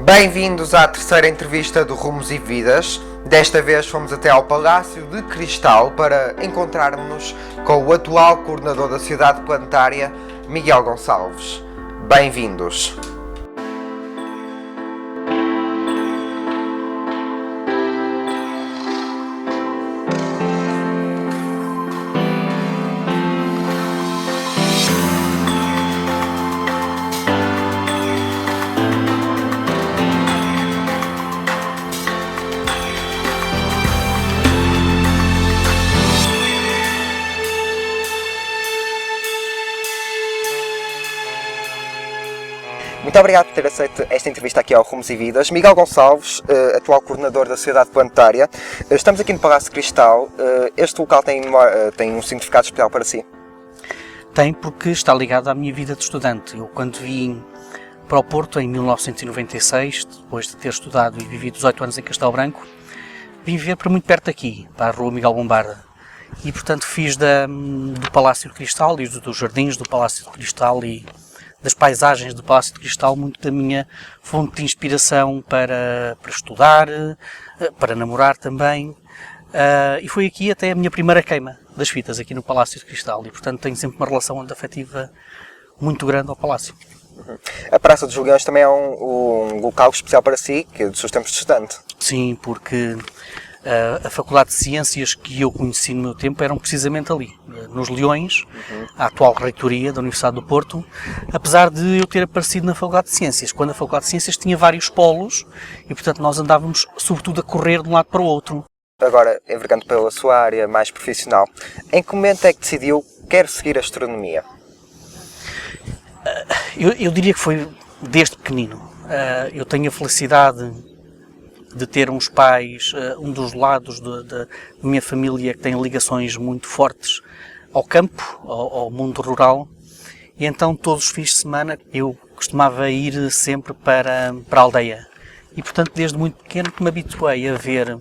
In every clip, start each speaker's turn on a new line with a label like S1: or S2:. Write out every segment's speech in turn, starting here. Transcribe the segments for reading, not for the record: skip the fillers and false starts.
S1: Bem-vindos à terceira entrevista do Rumos e Vidas. Desta vez fomos até ao Palácio de Cristal para encontrarmos-nos com o atual coordenador da Sociedade Planetária, Miguel Gonçalves. Bem-vindos. Muito obrigado por ter aceito esta entrevista aqui ao Rumos e Vidas. Miguel Gonçalves, atual coordenador da Sociedade Planetária. Estamos aqui no Palácio de Cristal. Este local tem um significado especial para si?
S2: Tem, porque está ligado à minha vida de estudante. Eu, quando vim para o Porto em 1996, depois de ter estudado e vivido 18 anos em Castelo Branco, vim viver para muito perto daqui, para a Rua Miguel Bombarda. E, portanto, fiz do Palácio de Cristal e dos jardins do Palácio de Cristal e das paisagens do Palácio de Cristal muito da minha fonte de inspiração para estudar, para namorar também. E foi aqui até a minha primeira queima das fitas, aqui no Palácio de Cristal. E, portanto, tenho sempre uma relação afetiva muito grande ao Palácio.
S1: A Praça dos Juliões também é um local especial para si, que é dos seus tempos de estudante.
S2: Sim, porque a Faculdade de Ciências que eu conheci no meu tempo eram precisamente ali, nos Leões, a atual reitoria da Universidade do Porto, apesar de eu ter aparecido na Faculdade de Ciências, quando a Faculdade de Ciências tinha vários polos e, portanto, nós andávamos sobretudo a correr de um lado para o outro.
S1: Agora, envergando pela sua área mais profissional, em que momento é que decidiu que quer seguir a astronomia?
S2: Eu diria que foi desde pequenino. Eu tenho a felicidade de ter uns pais, um dos lados da minha família que tem ligações muito fortes ao campo, ao mundo rural, e então todos os fins de semana eu costumava ir sempre para a aldeia. E, portanto, desde muito pequeno que me habituei a ver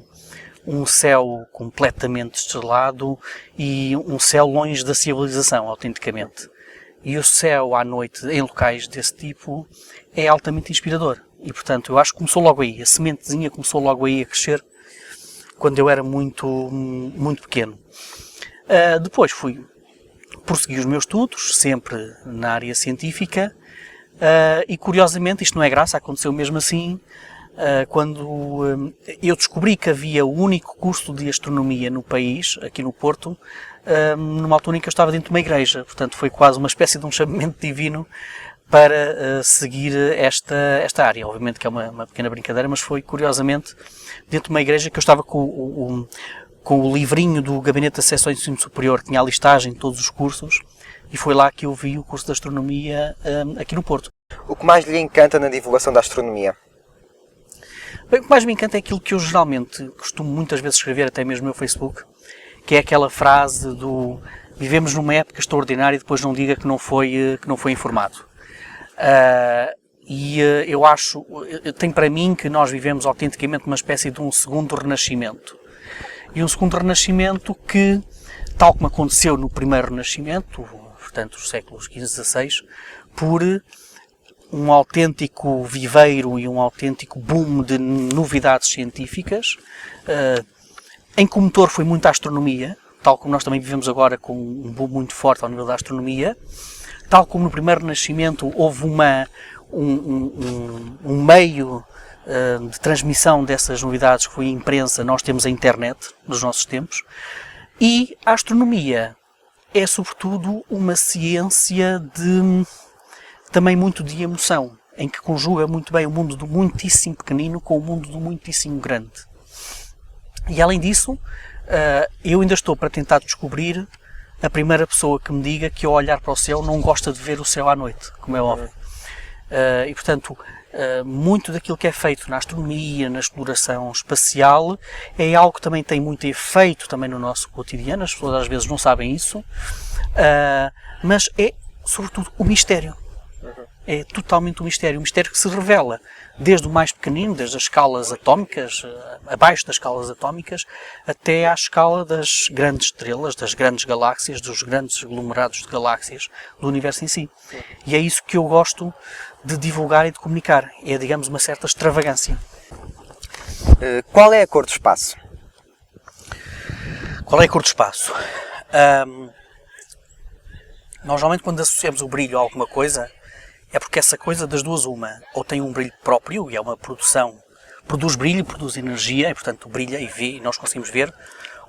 S2: um céu completamente estrelado e um céu longe da civilização, autenticamente. E o céu à noite em locais desse tipo é altamente inspirador. E, portanto, eu acho que começou logo aí, a sementezinha começou logo aí a crescer, quando eu era muito pequeno. Depois prossegui os meus estudos, sempre na área científica, e curiosamente, isto não é graça, aconteceu mesmo assim, quando eu descobri que havia o único curso de astronomia no país, aqui no Porto, numa altura em que eu estava dentro de uma igreja, portanto foi quase uma espécie de um chamamento divino para seguir esta área. Obviamente que é uma pequena brincadeira, mas foi curiosamente dentro de uma igreja que eu estava com o livrinho do Gabinete de Acesso ao Ensino Superior, que tinha a listagem de todos os cursos, e foi lá que eu vi o curso de Astronomia aqui no Porto.
S1: O que mais lhe encanta na divulgação da astronomia?
S2: Bem, o que mais me encanta é aquilo que eu geralmente costumo muitas vezes escrever, até mesmo no meu Facebook, que é aquela frase do vivemos numa época extraordinária e depois não diga que não foi informado. Eu acho, tem para mim que nós vivemos autenticamente uma espécie de um segundo renascimento. E um segundo renascimento que, tal como aconteceu no primeiro renascimento, portanto os séculos XV e XVI, por um autêntico viveiro e um autêntico boom de novidades científicas, em que o motor foi muito a astronomia, tal como nós também vivemos agora com um boom muito forte ao nível da astronomia. Tal como no primeiro renascimento houve um meio de transmissão dessas novidades que foi a imprensa, nós temos a internet nos nossos tempos, e a astronomia é sobretudo uma ciência também muito de emoção, em que conjuga muito bem o mundo do muitíssimo pequenino com o mundo do muitíssimo grande. E além disso, eu ainda estou para tentar descobrir a primeira pessoa que me diga que ao olhar para o céu não gosta de ver o céu à noite, como é óbvio. E, portanto, muito daquilo que é feito na astronomia, na exploração espacial, é algo que também tem muito efeito também no nosso cotidiano, as pessoas às vezes não sabem isso, mas é, sobretudo, o mistério. é totalmente um mistério que se revela desde o mais pequenino, desde as escalas atómicas, abaixo das escalas atómicas, até à escala das grandes estrelas, das grandes galáxias, dos grandes aglomerados de galáxias do universo em si. E é isso que eu gosto de divulgar e de comunicar. É, digamos, uma certa extravagância.
S3: Qual é a cor do espaço?
S2: Qual é a cor do espaço? Nós, normalmente, quando associamos o brilho a alguma coisa, é porque essa coisa, das duas uma, ou tem um brilho próprio, e é uma produção, produz brilho, produz energia, e portanto brilha e vê, e nós conseguimos ver,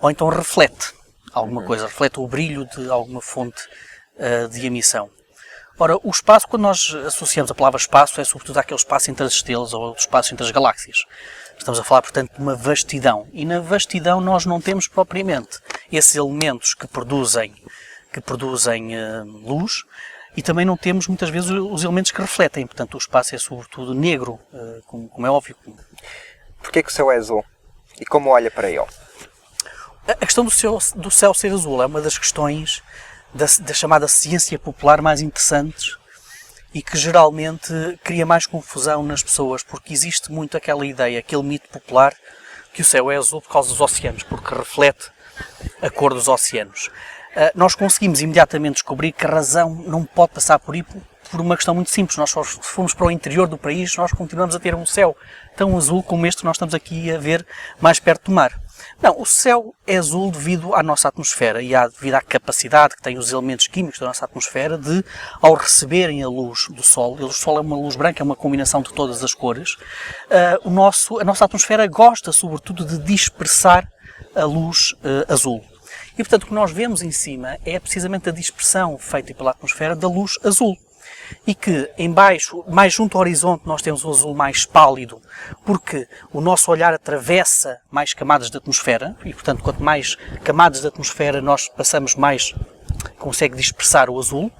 S2: ou então reflete alguma coisa, reflete o brilho de alguma fonte de emissão. Ora, o espaço, quando nós associamos a palavra espaço, é sobretudo aquele espaço entre as estrelas ou o espaço entre as galáxias. Estamos a falar, portanto, de uma vastidão, e na vastidão nós não temos propriamente esses elementos que produzem luz, e também não temos, muitas vezes, os elementos que refletem. Portanto, o espaço é, sobretudo, negro, como é óbvio.
S3: Porquê que o céu é azul? E como olha para ele?
S2: A questão do céu ser azul é uma das questões da chamada ciência popular mais interessantes e que, geralmente, cria mais confusão nas pessoas, porque existe muito aquela ideia, aquele mito popular, que o céu é azul por causa dos oceanos, porque reflete a cor dos oceanos. Nós conseguimos imediatamente descobrir que a razão não pode passar por aí por uma questão muito simples. Nós, se formos para o interior do país, nós continuamos a ter um céu tão azul como este que nós estamos aqui a ver mais perto do mar. Não, o céu é azul devido à nossa atmosfera e devido à capacidade que têm os elementos químicos da nossa atmosfera de, ao receberem a luz do Sol, o Sol é uma luz branca, é uma combinação de todas as cores, a nossa atmosfera gosta, sobretudo, de dispersar a luz azul. E, portanto, o que nós vemos em cima é precisamente a dispersão feita pela atmosfera da luz azul. E que, em baixo, mais junto ao horizonte, nós temos o azul mais pálido, porque o nosso olhar atravessa mais camadas da atmosfera, e, portanto, quanto mais camadas da atmosfera nós passamos, mais consegue dispersar o azul,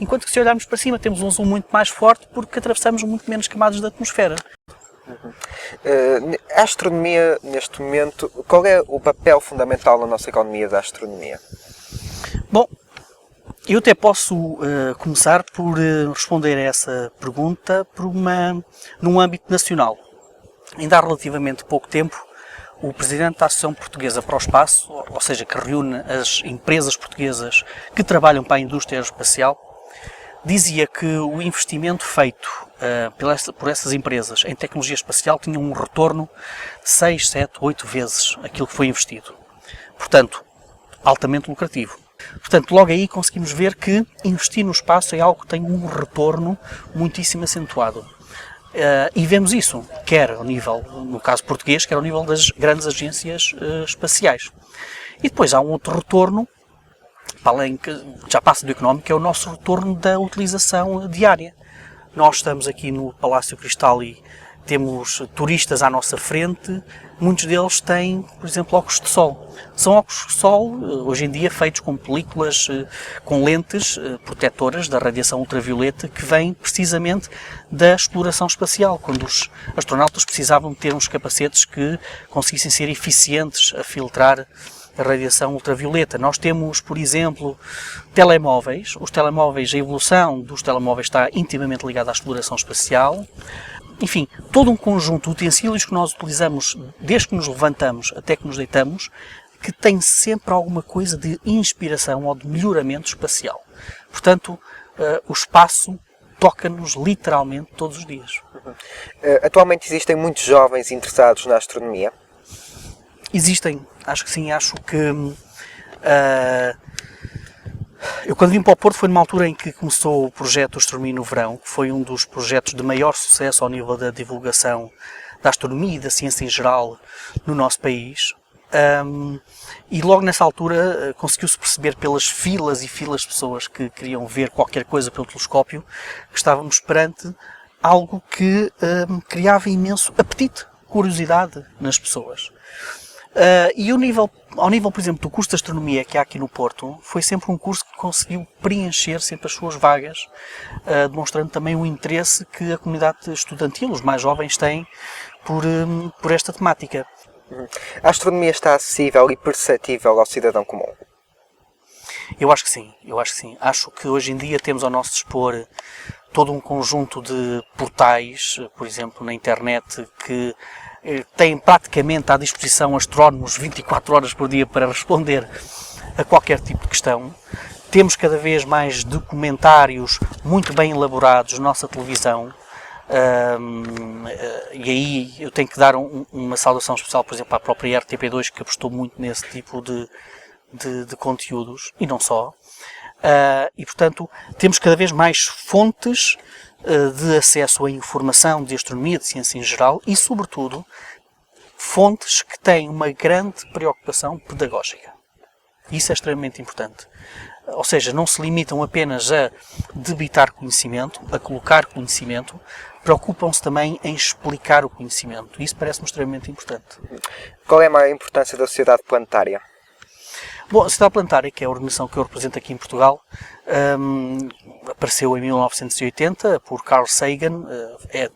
S2: enquanto que, se olharmos para cima, temos um azul muito mais forte, porque atravessamos muito menos camadas da atmosfera.
S3: A astronomia, neste momento, qual é o papel fundamental na nossa economia da astronomia?
S2: Bom, eu até posso começar por responder a essa pergunta num âmbito nacional. Ainda há relativamente pouco tempo, o Presidente da Associação Portuguesa para o Espaço, ou seja, que reúne as empresas portuguesas que trabalham para a indústria aeroespacial, dizia que o investimento feito por essas empresas em tecnologia espacial tinha um retorno 6, 7, 8 vezes aquilo que foi investido. Portanto, altamente lucrativo. Portanto, logo aí conseguimos ver que investir no espaço é algo que tem um retorno muitíssimo acentuado. E vemos isso, quer ao nível, no caso português, quer ao nível das grandes agências espaciais. E depois há um outro retorno, para além que já passa do económico, é o nosso retorno da utilização diária. Nós estamos aqui no Palácio Cristal e temos turistas à nossa frente, muitos deles têm, por exemplo, óculos de sol. São óculos de sol, hoje em dia, feitos com películas, com lentes protetoras da radiação ultravioleta, que vêm precisamente da exploração espacial, quando os astronautas precisavam ter uns capacetes que conseguissem ser eficientes a filtrar a radiação ultravioleta. Nós temos, por exemplo, telemóveis. Os telemóveis, a evolução dos telemóveis está intimamente ligada à exploração espacial. Enfim, todo um conjunto de utensílios que nós utilizamos desde que nos levantamos até que nos deitamos, que tem sempre alguma coisa de inspiração ou de melhoramento espacial. Portanto, o espaço toca-nos literalmente todos os dias.
S3: Atualmente existem muitos jovens interessados na astronomia?
S2: Existem, acho que sim, acho que... eu quando vim para o Porto foi numa altura em que começou o projeto Astronomia no Verão, que foi um dos projetos de maior sucesso ao nível da divulgação da astronomia e da ciência em geral no nosso país. E logo nessa altura conseguiu-se perceber pelas filas e filas de pessoas que queriam ver qualquer coisa pelo telescópio, que estávamos perante algo que criava imenso apetite, curiosidade nas pessoas. E ao nível, por exemplo, do curso de Astronomia que há aqui no Porto, foi sempre um curso que conseguiu preencher sempre as suas vagas, demonstrando também o interesse que a comunidade estudantil, os mais jovens, têm por esta temática.
S3: A astronomia está acessível e perceptível ao cidadão comum?
S2: Eu acho que sim, Acho que hoje em dia temos ao nosso dispor todo um conjunto de portais, por exemplo, na internet, que têm praticamente à disposição astrónomos 24 horas por dia para responder a qualquer tipo de questão. Temos cada vez mais documentários muito bem elaborados na nossa televisão, e aí eu tenho que dar uma saudação especial, por exemplo, à própria RTP2, que apostou muito nesse tipo de conteúdos, e não só. E, portanto, temos cada vez mais fontes de acesso à informação de astronomia, de ciência em geral, e, sobretudo, fontes que têm uma grande preocupação pedagógica. Isso é extremamente importante. Ou seja, não se limitam apenas a debitar conhecimento, a colocar conhecimento, preocupam-se também em explicar o conhecimento. Isso parece-me extremamente importante.
S3: Qual é a maior importância da Sociedade Planetária?
S2: Bom, a Sociedade Planetária, que é a organização que eu represento aqui em Portugal, apareceu em 1980 por Carl Sagan, é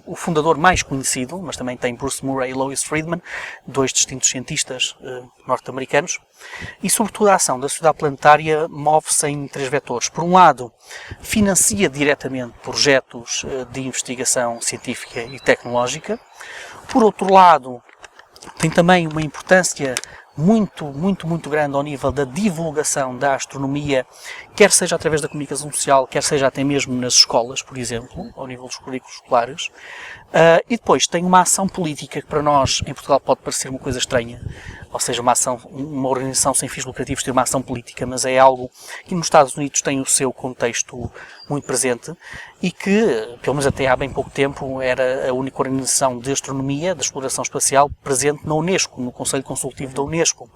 S2: o fundador mais conhecido, mas também tem Bruce Murray e Lois Friedman, dois distintos cientistas norte-americanos, e sobretudo a ação da Sociedade Planetária move-se em três vetores. Por um lado, financia diretamente projetos de investigação científica e tecnológica. Por outro lado, tem também uma importância muito grande ao nível da divulgação da astronomia, quer seja através da comunicação social, quer seja até mesmo nas escolas, por exemplo, ao nível dos currículos escolares. E depois tem uma ação política que para nós em Portugal pode parecer uma coisa estranha, ou seja, uma organização sem fins lucrativos tem uma ação política, mas é algo que nos Estados Unidos tem o seu contexto muito presente e que, pelo menos até há bem pouco tempo, era a única organização de astronomia, de exploração espacial, presente na Unesco, no Conselho Consultivo da Unesco.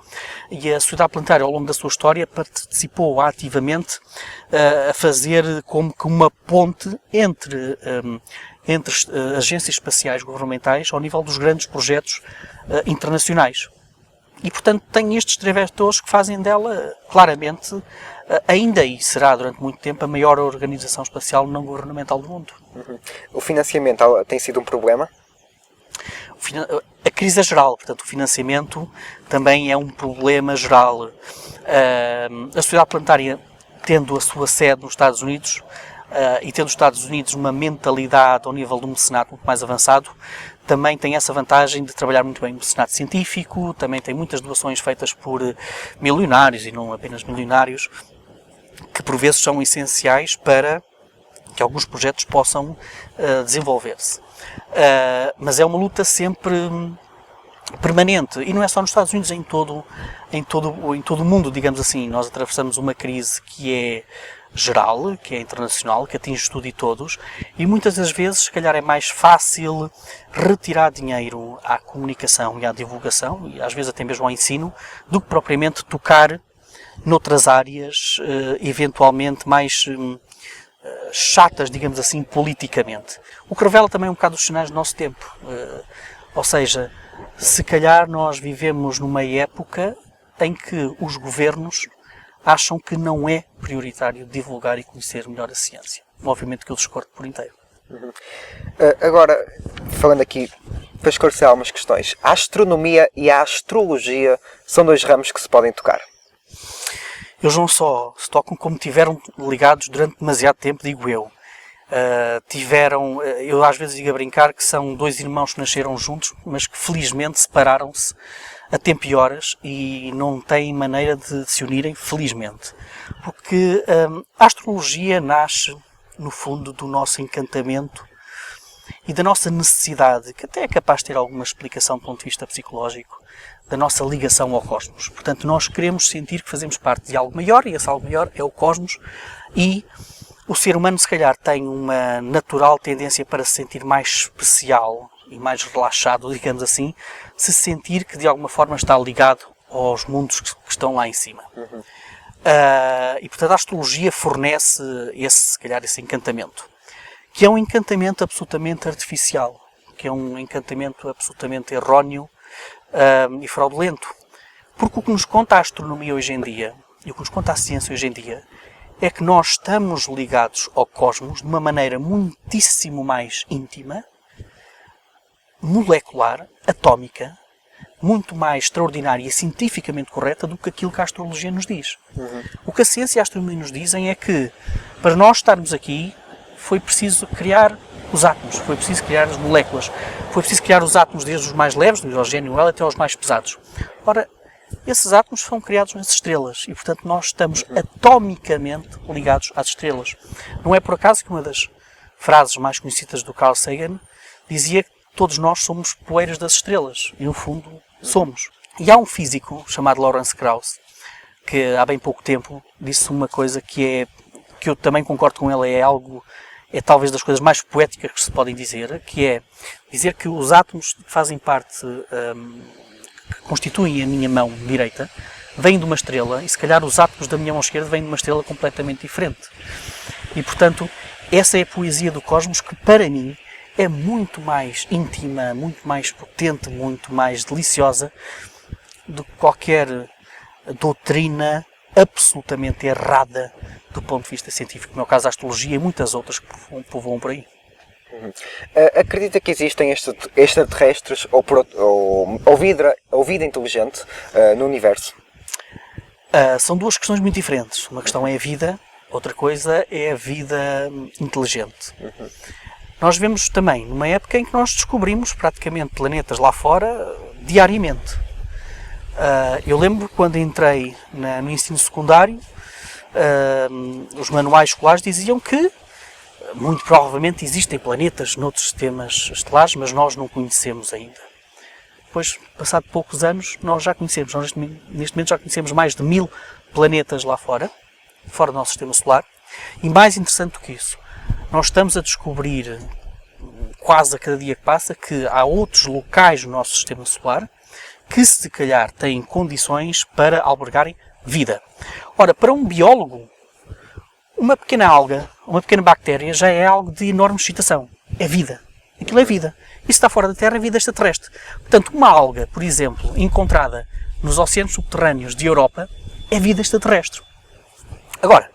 S2: E a Sociedade Planetária, ao longo da sua história, participou ativamente a fazer como que uma ponte entre agências espaciais governamentais ao nível dos grandes projetos internacionais. E, portanto, tem estes três vetores que fazem dela, claramente, ainda e será durante muito tempo, a maior organização espacial não governamental do mundo.
S3: O financiamento tem sido um problema?
S2: A crise é geral, portanto, o financiamento também é um problema geral. A Sociedade Planetária, tendo a sua sede nos Estados Unidos, e tendo os Estados Unidos uma mentalidade ao nível do mecenato muito mais avançado, também tem essa vantagem de trabalhar muito bem no mecenato científico, também tem muitas doações feitas por milionários e não apenas milionários, que por vezes são essenciais para que alguns projetos possam desenvolver-se. Mas é uma luta sempre permanente, e não é só nos Estados Unidos, em todo o mundo, digamos assim. Nós atravessamos uma crise que é geral, que é internacional, que atinge tudo e todos, e muitas das vezes, se calhar, é mais fácil retirar dinheiro à comunicação e à divulgação, e às vezes até mesmo ao ensino, do que propriamente tocar noutras áreas, eventualmente mais chatas, digamos assim, politicamente. O que revela também um bocado os sinais do nosso tempo. Ou seja, se calhar nós vivemos numa época em que os governos acham que não é prioritário divulgar e conhecer melhor a ciência. Obviamente que eu discordo por inteiro.
S3: Agora, falando aqui, para esclarecer algumas questões, a astronomia e a astrologia são dois ramos que se podem tocar.
S2: Eles não só se tocam, como tiveram ligados durante demasiado tempo, digo eu. Eu às vezes digo a brincar que são dois irmãos que nasceram juntos, mas que felizmente separaram-se a tempo e horas e não têm maneira de se unirem, felizmente. Porque a astrologia nasce, no fundo, do nosso encantamento e da nossa necessidade, que até é capaz de ter alguma explicação do ponto de vista psicológico, da nossa ligação ao cosmos. Portanto, nós queremos sentir que fazemos parte de algo maior, e esse algo maior é o cosmos, e o ser humano, se calhar, tem uma natural tendência para se sentir mais especial e mais relaxado, digamos assim, se sentir que de alguma forma está ligado aos mundos que estão lá em cima. E portanto a astrologia fornece se calhar esse encantamento, que é um encantamento absolutamente artificial, que é um encantamento absolutamente erróneo e fraudulento. Porque o que nos conta a astronomia hoje em dia, e o que nos conta a ciência hoje em dia, é que nós estamos ligados ao cosmos de uma maneira muitíssimo mais íntima, molecular, atómica, muito mais extraordinária e cientificamente correta do que aquilo que a astrologia nos diz. O que a ciência e a astronomia nos dizem é que, para nós estarmos aqui, foi preciso criar os átomos, foi preciso criar as moléculas, foi preciso criar os átomos desde os mais leves, do hidrogênio e o hélio, até aos mais pesados. Ora, esses átomos foram criados nas estrelas e, portanto, nós estamos atomicamente ligados às estrelas. Não é por acaso que uma das frases mais conhecidas do Carl Sagan dizia que todos nós somos poeiras das estrelas, e no fundo somos. E há um físico chamado Lawrence Krauss, que há bem pouco tempo disse uma coisa que eu também concordo com ele, é talvez das coisas mais poéticas que se podem dizer, que é dizer que os átomos que fazem parte, que constituem a minha mão direita, vêm de uma estrela, e se calhar os átomos da minha mão esquerda vêm de uma estrela completamente diferente. E, portanto, essa é a poesia do cosmos que, para mim, é muito mais íntima, muito mais potente, muito mais deliciosa do que qualquer doutrina absolutamente errada do ponto de vista científico, no meu caso a astrologia e muitas outras que povoam por aí.
S3: Acredita que existem extraterrestres ou vida inteligente no universo?
S2: São duas questões muito diferentes. Uma questão é a vida, outra coisa é a vida inteligente. Nós vemos também numa época em que nós descobrimos praticamente planetas lá fora diariamente. Eu lembro quando entrei no ensino secundário, os manuais escolares diziam que muito provavelmente existem planetas noutros sistemas estelares, mas nós não conhecemos ainda. Depois, passado poucos anos, nós já conhecemos. Nós neste momento já conhecemos mais de 1000 planetas lá fora do nosso sistema solar. E mais interessante do que isso, nós estamos a descobrir, quase a cada dia que passa, que há outros locais no nosso sistema solar que se calhar têm condições para albergarem vida. Ora, para um biólogo, uma pequena alga, uma pequena bactéria já é algo de enorme excitação. É vida. Aquilo é vida. Isso está fora da Terra, é vida extraterrestre. Portanto, uma alga, por exemplo, encontrada nos oceanos subterrâneos de Europa, é vida extraterrestre. Agora,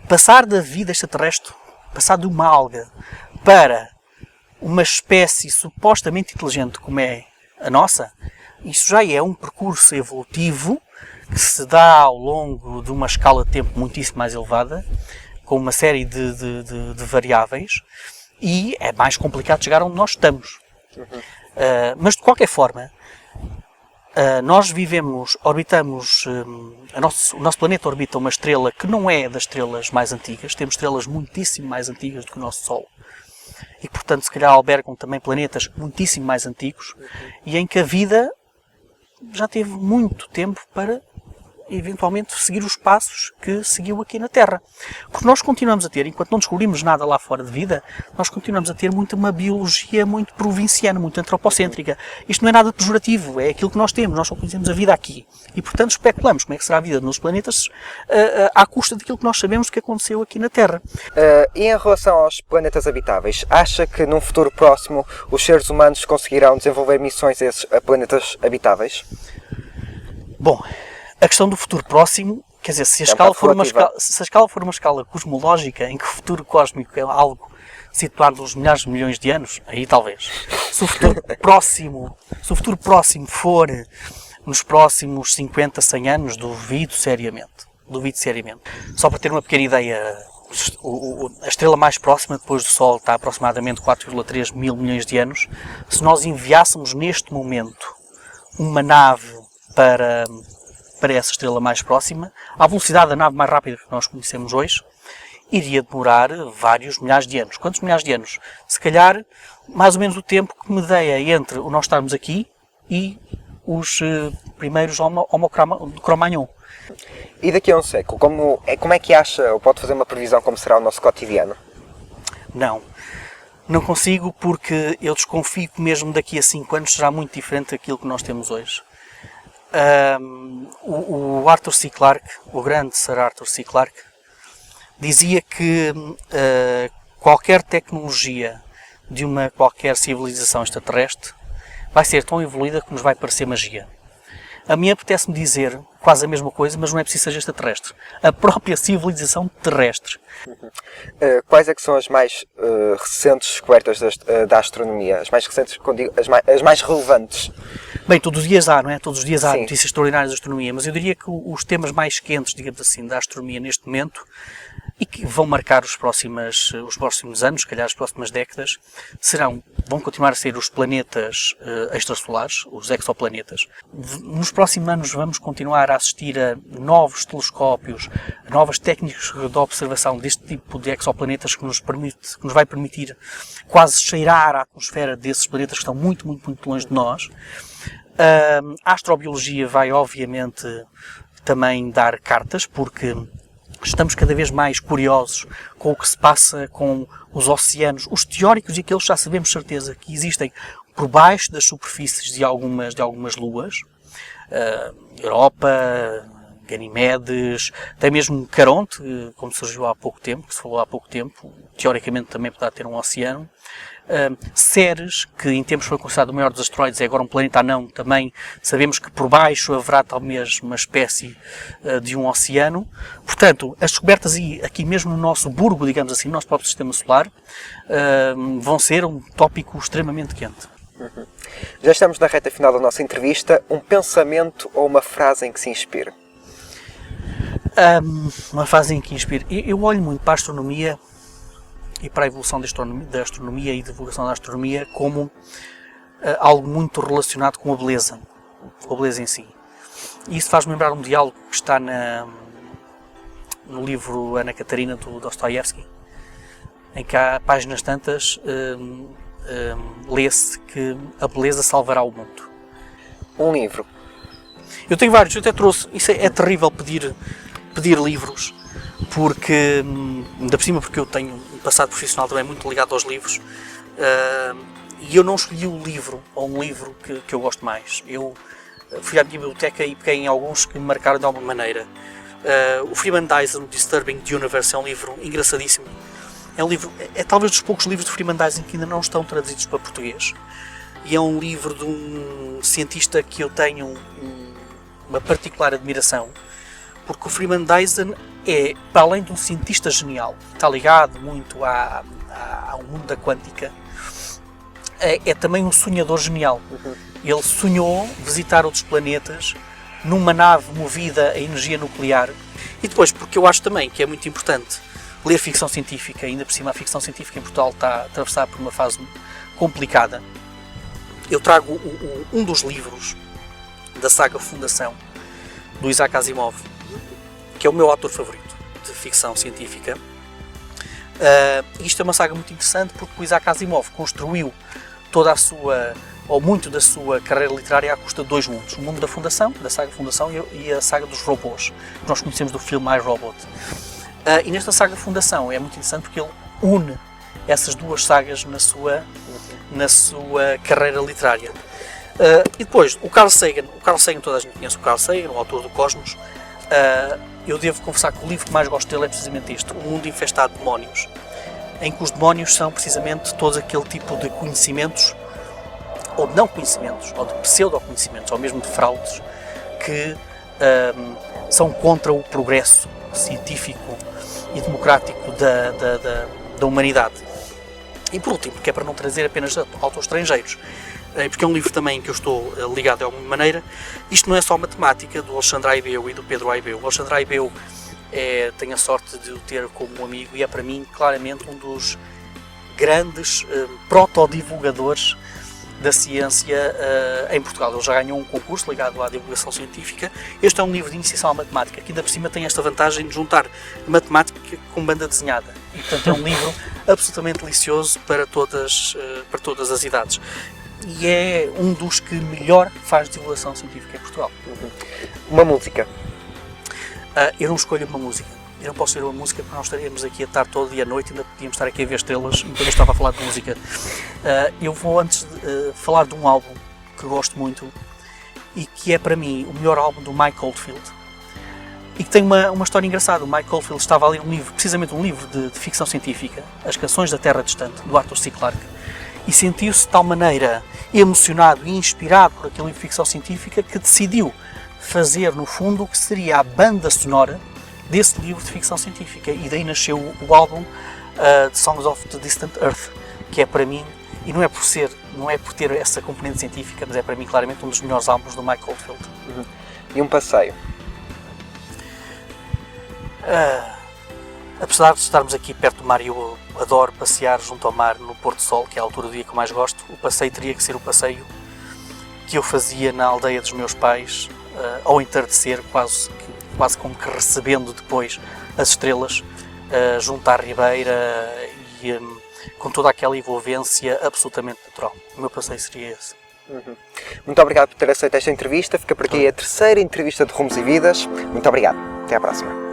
S2: passar da vida extraterrestre, passar de uma alga para uma espécie supostamente inteligente como é a nossa, isso já é um percurso evolutivo que se dá ao longo de uma escala de tempo muitíssimo mais elevada, com uma série de variáveis, e é mais complicado chegar onde nós estamos. Mas, de qualquer forma, nós orbitamos, o nosso planeta orbita uma estrela que não é das estrelas mais antigas, temos estrelas muitíssimo mais antigas do que o nosso Sol, e, portanto, se calhar albergam também planetas muitíssimo mais antigos, e em que a vida já teve muito tempo para eventualmente seguir os passos que seguiu aqui na Terra. Porque nós continuamos a ter, enquanto não descobrimos nada lá fora de vida, nós continuamos a ter uma biologia muito provinciana, muito antropocêntrica. Isto não é nada pejorativo, é aquilo que nós temos, nós só conhecemos a vida aqui. E, portanto, especulamos como é que será a vida nos planetas à custa daquilo que nós sabemos que aconteceu aqui na Terra.
S3: E em relação aos planetas habitáveis, acha que num futuro próximo os seres humanos conseguirão desenvolver missões a planetas habitáveis?
S2: Bom, a questão do futuro próximo, quer dizer, se a escala for uma escala cosmológica em que o futuro cósmico é algo situado nos milhares de milhões de anos, aí talvez. Se o futuro próximo for nos próximos 50, 100 anos, duvido seriamente. Só para ter uma pequena ideia, a estrela mais próxima depois do Sol está a aproximadamente 4,3 mil milhões de anos. Se nós enviássemos neste momento uma nave para essa estrela mais próxima, à velocidade da nave mais rápida que nós conhecemos hoje, iria demorar vários milhares de anos. Quantos milhares de anos? Se calhar, mais ou menos o tempo que medeia entre o nós estarmos aqui e os primeiros Homo Cro-Magnon.
S3: E daqui a um século, como é que acha, ou pode fazer uma previsão como será o nosso cotidiano?
S2: Não consigo, porque eu desconfio que mesmo daqui a 5 anos será muito diferente daquilo que nós temos hoje. O Arthur C. Clarke, o grande Sir Arthur C. Clarke, dizia que qualquer tecnologia de qualquer civilização extraterrestre vai ser tão evoluída que nos vai parecer magia. A mim apetece-me dizer quase a mesma coisa, mas não é preciso que seja extraterrestre. A própria civilização terrestre.
S3: Quais é que são as mais recentes descobertas da astronomia? As mais recentes, as mais relevantes?
S2: Bem, todos os dias há, não é? Todos os dias há
S3: Sim.
S2: Notícias extraordinárias da astronomia, mas eu diria que os temas mais quentes, digamos assim, da astronomia neste momento e que vão marcar os próximos anos, se calhar as próximas décadas, vão continuar a ser os planetas extrasolares, os exoplanetas. Nos próximos anos vamos continuar a assistir a novos telescópios, a novas técnicas de observação deste tipo de exoplanetas que nos vai permitir quase cheirar a atmosfera desses planetas que estão muito, muito, muito longe de nós. A astrobiologia vai, obviamente, também dar cartas, porque estamos cada vez mais curiosos com o que se passa com os oceanos, os teóricos e aqueles que já sabemos certeza que existem por baixo das superfícies de algumas luas. Europa, Ganimedes, até mesmo Caronte, como surgiu há pouco tempo, que se falou há pouco tempo, teoricamente também poderá ter um oceano. Ceres, que em tempos foi considerado o maior dos asteroides, é agora um planeta anão, também sabemos que por baixo haverá talvez uma espécie de um oceano. Portanto, as descobertas aqui mesmo no nosso burgo, digamos assim, no nosso próprio sistema solar, vão ser um tópico extremamente quente.
S3: Já estamos na reta final da nossa entrevista. Um pensamento ou uma frase em que se inspire?
S2: Uma frase em que inspire. Eu olho muito para a astronomia e para a evolução da astronomia e divulgação da astronomia como algo muito relacionado com a beleza em si. E isso faz-me lembrar um diálogo que está no livro Ana Catarina, do Dostoiévski, em que há páginas tantas, lê-se que a beleza salvará o mundo.
S3: Um livro?
S2: Eu tenho vários, eu até trouxe, isso é terrível pedir livros, porque, ainda por cima, porque eu tenho um passado profissional também muito ligado aos livros, e eu não escolhi o livro, ou um livro que eu gosto mais. Eu fui à minha biblioteca e peguei em alguns que me marcaram de alguma maneira. O Freeman Dyson, Disturbing the Universe, é um livro engraçadíssimo. É talvez dos poucos livros de Freeman Dyson que ainda não estão traduzidos para português. E é um livro de um cientista que eu tenho uma particular admiração, porque o Freeman Dyson é, para além de um cientista genial, está ligado muito ao mundo da quântica, é também um sonhador genial. Ele sonhou visitar outros planetas numa nave movida a energia nuclear. E depois, porque eu acho também que é muito importante ler ficção científica, ainda por cima a ficção científica em Portugal está a atravessar por uma fase complicada, eu trago um dos livros da saga Fundação, do Isaac Asimov, que é o meu autor favorito de ficção científica. Isto é uma saga muito interessante porque o Isaac Asimov construiu toda a sua, ou muito da sua carreira literária à custa de dois mundos. O mundo da Fundação, da saga Fundação, e a saga dos robôs, que nós conhecemos do filme I, Robot. E nesta saga Fundação é muito interessante porque ele une essas duas sagas na sua carreira literária. E depois, o Carl Sagan, toda a gente conhece o Carl Sagan, o autor do Cosmos. Eu devo confessar que o livro que mais gosto dele é precisamente este, O Mundo Infestado de Demónios, em que os demónios são precisamente todo aquele tipo de conhecimentos, ou de não conhecimentos, ou de pseudo-conhecimentos, ou mesmo de fraudes, que são contra o progresso científico e democrático da humanidade. E por último, porque é para não trazer apenas autores estrangeiros, porque é um livro também que eu estou ligado de alguma maneira. Isto não é só matemática, do Alexandre Aibeu e do Pedro Aibeu. O Alexandre Aibeu tenho a sorte de o ter como amigo e é para mim claramente um dos grandes protodivulgadores da ciência em Portugal. Ele já ganhou um concurso ligado à divulgação científica. Este é um livro de iniciação à matemática, que ainda por cima tem esta vantagem de juntar matemática com banda desenhada. E, portanto, é um livro absolutamente delicioso para todas as idades. E é um dos que melhor faz divulgação científica em Portugal.
S3: Uma música?
S2: Eu não escolho uma música. Eu não posso ver uma música porque nós estaríamos aqui a estar todo dia à noite e ainda podíamos estar aqui a ver estrelas enquanto eu estava a falar de música. Eu vou antes falar de um álbum que gosto muito e que é para mim o melhor álbum do Mike Oldfield e que tem uma história engraçada. O Mike Oldfield estava a ler precisamente um livro de ficção científica, As Canções da Terra Distante, do Arthur C. Clarke, e sentiu-se de tal maneira emocionado e inspirado por aquele livro de ficção científica que decidiu fazer, no fundo, o que seria a banda sonora desse livro de ficção científica. E daí nasceu o álbum The Songs of the Distant Earth, que é para mim, e não é por ter essa componente científica, mas é para mim claramente um dos melhores álbuns do Mike Oldfield.
S3: E um passeio?
S2: Apesar de estarmos aqui perto do mar e eu adoro passear junto ao mar no Porto Sol, que é a altura do dia que eu mais gosto, o passeio teria que ser o passeio que eu fazia na aldeia dos meus pais, ao entardecer, quase como que recebendo depois as estrelas, junto à ribeira e com toda aquela envolvência absolutamente natural. O meu passeio seria esse.
S3: Muito obrigado por ter aceito esta entrevista. Fica por aqui a terceira entrevista de Rumos e Vidas. Muito obrigado. Até à próxima.